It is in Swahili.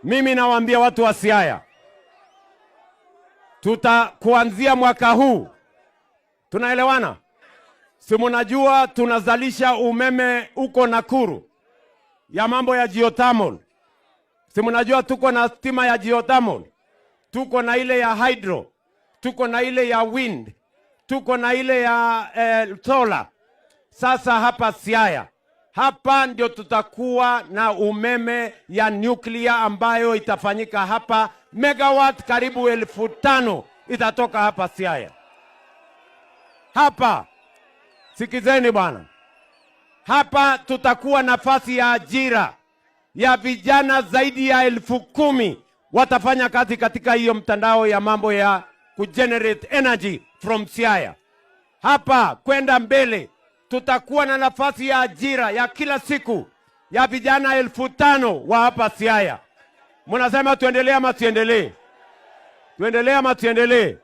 Mimi nawaambia watu wa Siaya, kuanzia mwaka huu, tunaelewana? Si mnajua tunazalisha umeme uko Nakuru ya mambo ya geothermal. Si mnajua tuko na stima ya geothermal, tuko na ile ya hydro, tuko na ile ya wind, tuko na ile ya solar. Sasa hapa Siaya, hapa ndio tutakuwa na umeme ya nuclear ambayo itafanyika hapa. Megawatt karibu 5,000 itatoka hapa Siaya. Hapa, sikizeni bwana, hapa tutakuwa nafasi ya ajira ya vijana zaidi ya 10,000 watafanya kazi katika hiyo mtandao ya mambo ya kugenerate energy from Siaya. Hapa kwenda mbele tutakuwa na nafasi ya ajira ya kila siku ya vijana 5,000 wa hapa Siaya. Mnasema tuendelee ama tuendelee? Tuendelee ama tuendelee?